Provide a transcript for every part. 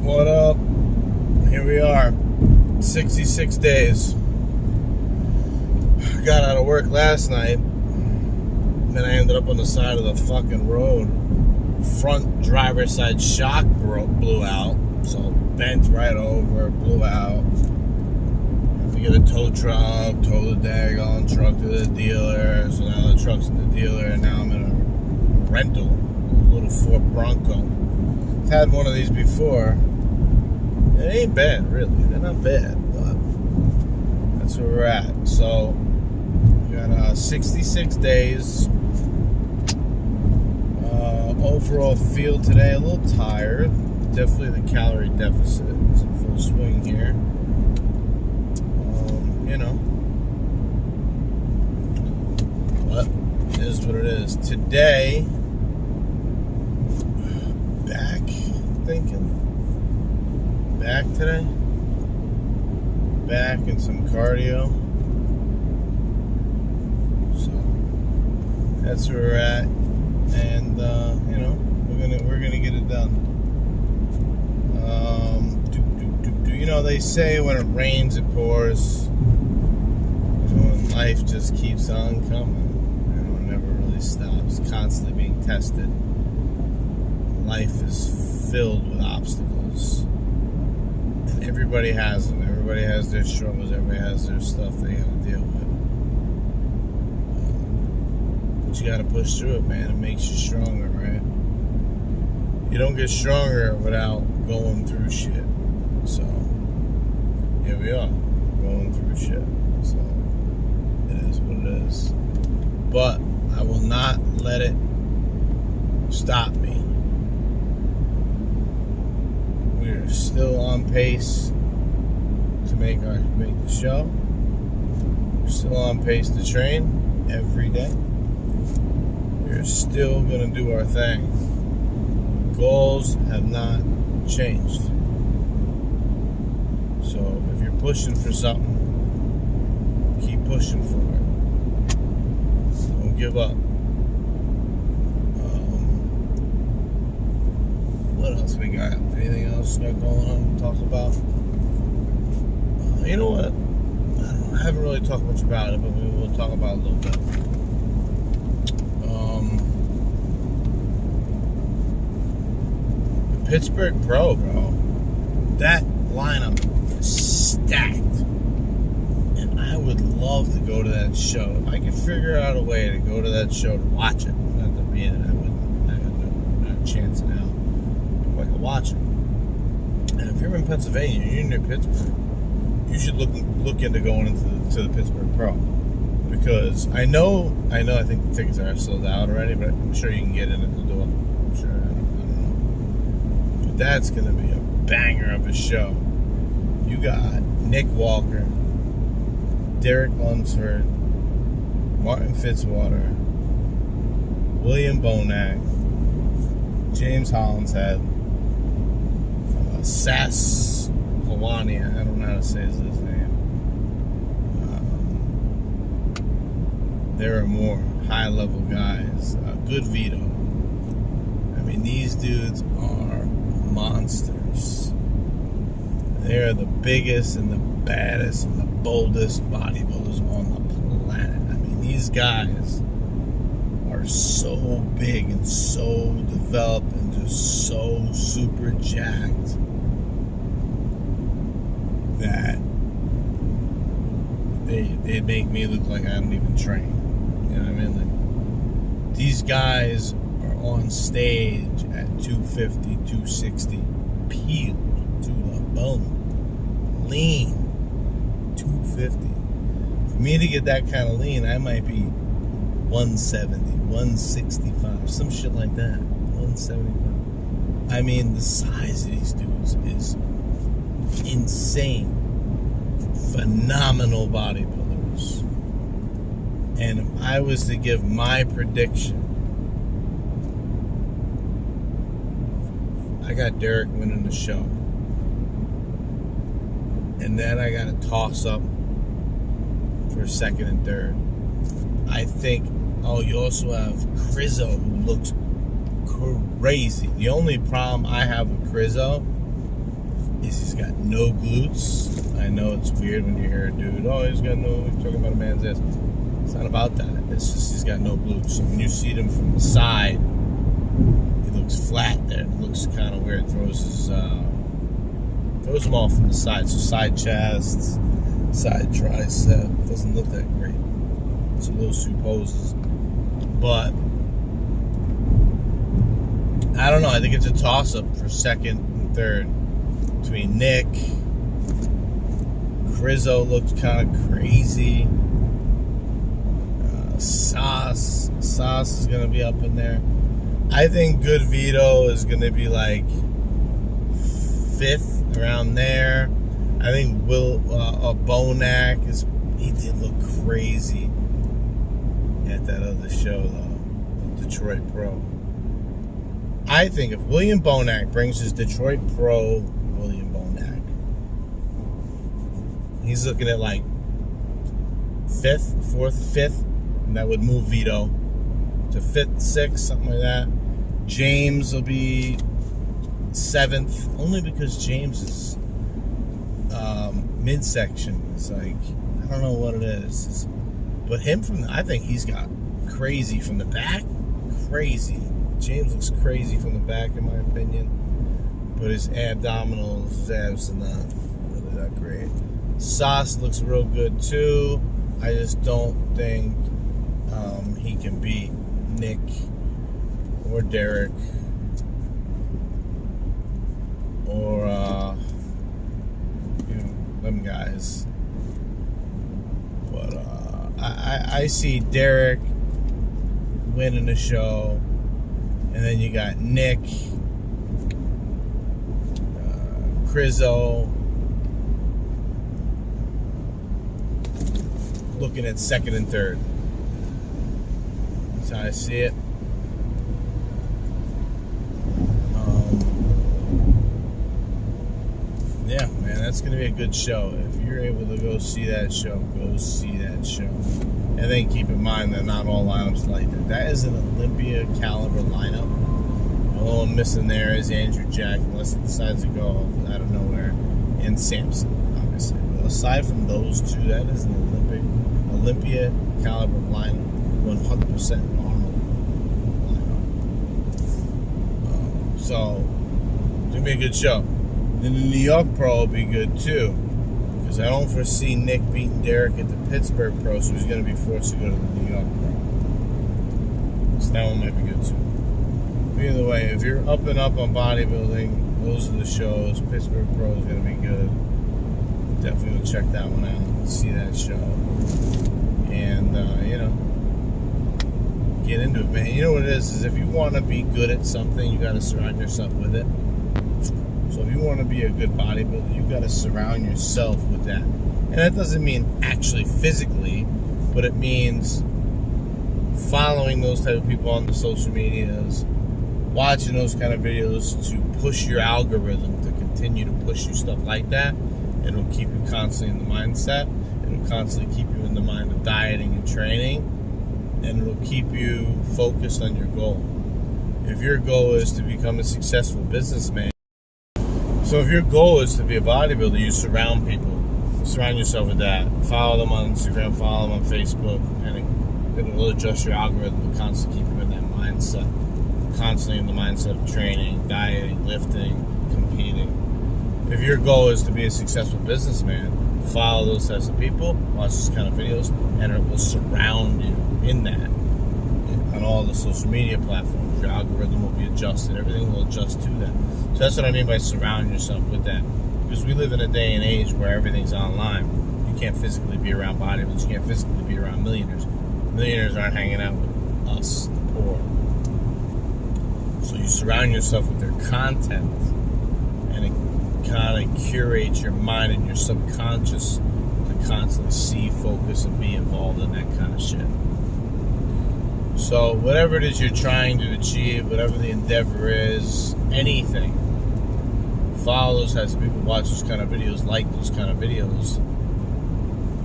What up? Here we are, 66 days. Got out of work last night, then I ended up on the side of the fucking road. Front driver's side shock blew out, so bent right over, blew out. Had to get a tow truck, tow the daggone truck to the dealer. So now the truck's in the dealer, and now I'm in a rental, a little Ford Bronco. I've had one of these before. It ain't bad, really. They're not bad, but that's where we're at. So we got 66 days. Overall feel today a little tired. Definitely the calorie deficit is in full swing here. But it is what it is. Today, back today. Back and some cardio. So that's where we're at. And we're gonna get it done. They say when it rains it pours. And life just keeps on coming. It never really stops. Constantly being tested. Life is filled with obstacles. And everybody has them. Everybody has their struggles. Everybody has their stuff they gotta deal with. But you gotta push through it, man. It makes you stronger, right? You don't get stronger without going through shit. So, here we are, going through shit. So, it is what it is. But I will not let it stop me. We're still on pace to make the show. We're still on pace to train every day. We're still gonna do our thing. Goals have not changed. So if you're pushing for something, keep pushing for it. Don't give up. What else we got? Anything else got going on to talk about? You know what? I haven't really talked much about it, but we will talk about it a little bit. The Pittsburgh Pro, bro. That lineup is stacked. And I would love to go to that show. If I could figure out a way to go to that show to watch it, not to be in it, I have no chance now. If I could watch it. And if you're in Pennsylvania, you're near Pittsburgh, you should look into going into the Pittsburgh Pro. Because I think the tickets are sold out already, but I'm sure you can get in at the door. I'm sure, I don't know. But that's going to be a banger of a show. You got Nick Walker, Derek Lunsford, Martin Fitzwater, William Bonac, James Hollinshead, Sass Hawani, I don't know how to say his name. There are more high-level guys. Good Vito. I mean, these dudes are monsters. They're the biggest and the baddest and the boldest bodybuilders on the planet. I mean, these guys are so big and so developed and just so super jacked that they make me look like I don't even train. You know what I mean? Like, these guys are on stage at 250, 260, peeled to the bone, lean, 250. For me to get that kind of lean, I might be 170, 165, some shit like that, 175. I mean, the size of these dudes is insane. Phenomenal bodybuilders. And if I was to give my prediction, I got Derek winning the show. And then I got a toss-up for second and third. I think, you also have Crizzo, who looks crazy. The only problem I have with Crizzo is he's got no glutes. I know it's weird when you hear a dude, oh, he's got no, he's talking about a man's ass. It's not about that. It's just he's got no glutes. So when you see him from the side, he looks flat there. It looks kind of weird. Throws them off from the side. So side chest, side tricep. Doesn't look that great. So those two poses. But I don't know. I think it's a toss-up for second and third between Nick. Rizzo looks kind of crazy. Sauce is going to be up in there. I think Good Vito is going to be like 5th, around there. I think Bonac he did look crazy at that other show though, Detroit Pro. I think if William Bonac brings his Detroit Pro, William Bonac, he's looking at like 5th, and that would move Vito to 5th, 6th, something like that. James will be 7th, only because James is midsection. It's like, I don't know what it is. But him I think he's got crazy from the back. Crazy. James looks crazy from the back, in my opinion. But his abdominals, his abs are not really that great. Sauce looks real good too. I just don't think he can beat Nick or Derek or them guys. But I see Derek winning the show, and then you got Nick, Crizzo looking at 2nd and 3rd. That's how I see it. Yeah, man, that's going to be a good show. If you're able to go see that show, go see that show. And then keep in mind that not all lineups like that. That is an Olympia caliber lineup. The only one missing there is Andrew Jack, unless he decides to go out of nowhere, and Samson, obviously. But aside from those two, that is an Olympia caliber lineup, 100% normal lineup. So it's gonna be a good show. Then the New York Pro will be good too, because I don't foresee Nick beating Derek at the Pittsburgh Pro, so he's going to be forced to go to the New York Pro. So that one might be good too. But either way, if you're up and up on bodybuilding, those are the shows. Pittsburgh Pro is going to be good. Definitely check that one out. See that show. And, get into it, man. You know what it is if you want to be good at something, you got to surround yourself with it. So if you want to be a good bodybuilder, you got to surround yourself with that. And that doesn't mean actually physically, but it means following those type of people on the social medias, watching those kind of videos to push your algorithm to continue to push you stuff like that. It'll keep you constantly in the mindset. It'll constantly keep you in the mind of dieting and training. And it'll keep you focused on your goal. If your goal is to become a successful businessman, so if your goal is to be a bodybuilder, you surround people. Surround yourself with that. Follow them on Instagram, follow them on Facebook, and it will adjust your algorithm to constantly keep you in that mindset. Constantly in the mindset of training, dieting, lifting, competing. If your goal is to be a successful businessman, follow those types of people, watch those kind of videos, and it will surround you in that. On all the social media platforms, your algorithm will be adjusted. Everything will adjust to that. So that's what I mean by surround yourself with that. Because we live in a day and age where everything's online. You can't physically be around bodybuilders. You can't physically be around millionaires. Millionaires aren't hanging out with us, the poor. So you surround yourself with their content, and it kind of curates your mind and your subconscious to constantly see, focus, and be involved in that kind of shit. So whatever it is you're trying to achieve, whatever the endeavor is, anything, follow those types of people, watch those kind of videos, like those kind of videos,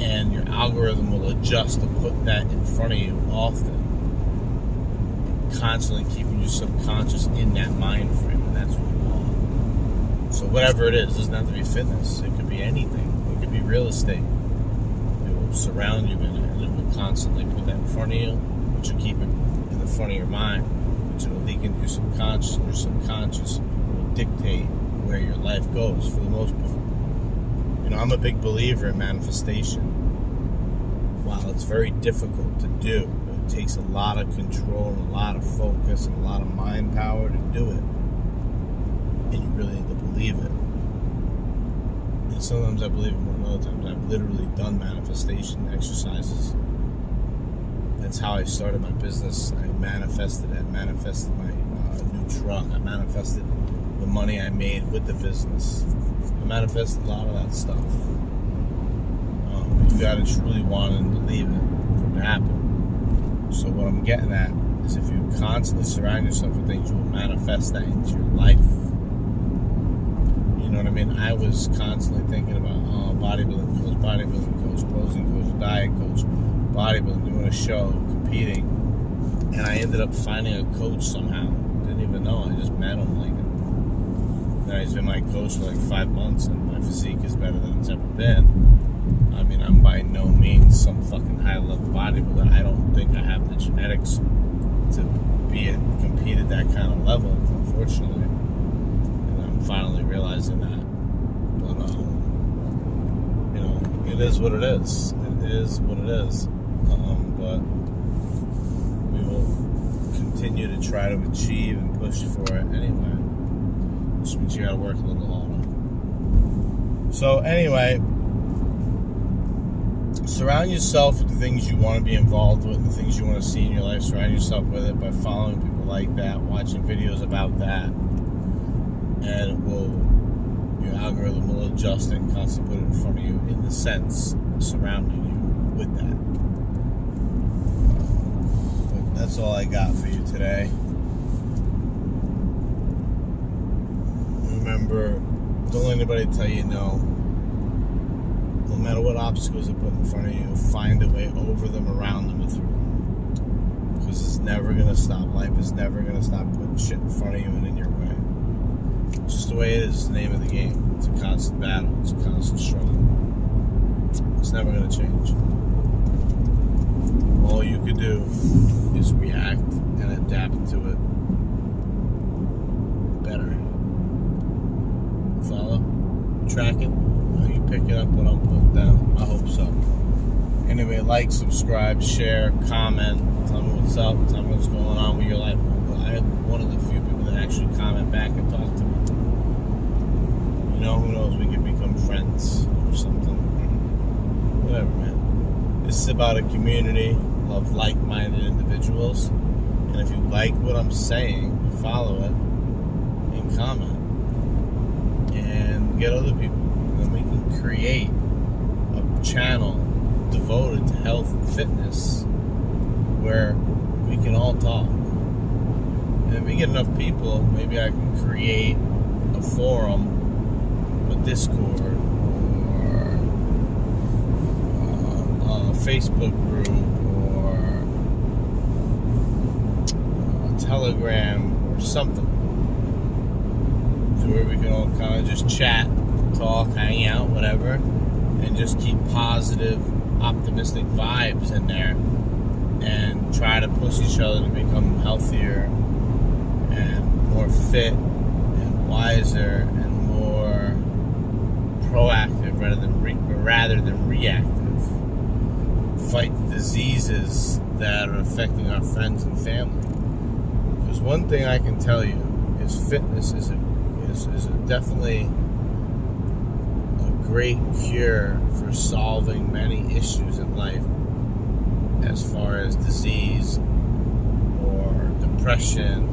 and your algorithm will adjust to put that in front of you often, constantly keeping your subconscious in that mind frame, and that's what we want. So whatever it is, it doesn't have to be fitness. It could be anything. It could be real estate. It will surround you in it, and it will constantly put that in front of you, but you keep it in the front of your mind, but it'll leak into your subconscious, and your subconscious will dictate where your life goes for the most part. You know, I'm a big believer in manifestation. While it's very difficult to do, it takes a lot of control and a lot of focus and a lot of mind power to do it. And you really need to believe it. And sometimes I believe it more than other times. I've literally done manifestation exercises. That's how I started my business. I manifested it. I manifested my new truck. I manifested the money I made with the business. I manifested a lot of that stuff. You gotta truly want and believe it for it to happen. So what I'm getting at is, if you constantly surround yourself with things, you will manifest that into your life. You know what I mean? I was constantly thinking about, bodybuilding coach, posing coach, diet coach, bodybuilding, doing a show, competing. And I ended up finding a coach somehow. Didn't even know. I just met him. And he's been my coach for like 5 months, and my physique is better than it's ever been. I mean, I'm by no means some fucking high-level bodybuilder. I don't think I have the genetics to compete at that kind of level, unfortunately. And I'm finally realizing that. But, you know, it is what it is. It is what it is. But we will continue to try to achieve and push for it anyway. Which means you gotta work a little harder. So, anyway, surround yourself with the things you want to be involved with, the things you want to see in your life. Surround yourself with it by following people like that, watching videos about that, and your algorithm will adjust and constantly put it in front of you in the sense surrounding you with that. But that's all I got for you today. Remember, don't let anybody tell you no. No matter what obstacles are put in front of you, find a way over them, around them, and through them. Because it's never going to stop. Life is never going to stop putting shit in front of you and in your way. It's just the way it is. It's the name of the game. It's a constant battle. It's a constant struggle. It's never going to change. All you could do is react and adapt to it better. Follow? Tracking? Are you picking up what I'm putting down? I hope so. Anyway, like, subscribe, share, comment, tell me what's up, tell me what's going on with your life. I am one of the few people that actually comment back and talk to me. You know, who knows, we could become friends or something. Whatever, man. This is about a community of like-minded individuals. And if you like what I'm saying, follow it and comment. And get other people. And then we can create a channel devoted to health and fitness where we can all talk. And if we get enough people, maybe I can create a forum, a Discord, or a Facebook group, or a Telegram, or something, where we can all kind of just chat, talk, hang out, whatever, and just keep positive, optimistic vibes in there, and try to push each other to become healthier and more fit and wiser and more proactive rather than reactive. Fight the diseases that are affecting our friends and family. Because one thing I can tell you is fitness is definitely a great cure for solving many issues in life, as far as disease or depression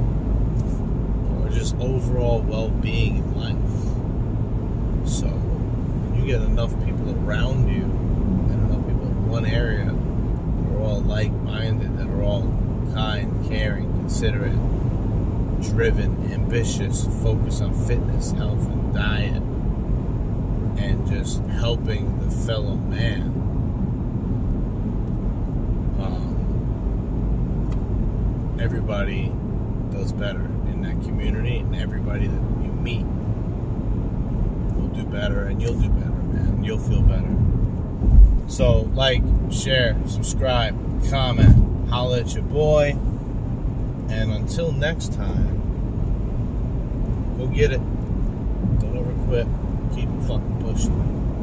or just overall well-being in life. So when you get enough people around you and enough people in one area who are all like-minded, that are all kind, caring, considerate, driven, ambitious, focused on fitness, health, and diet, and just helping the fellow man, everybody does better in that community, and everybody that you meet better, and you'll do better, man. You'll feel better. So, like, share, subscribe, comment, holla at your boy. And until next time, go get it. Don't ever quit. Keep fucking pushing.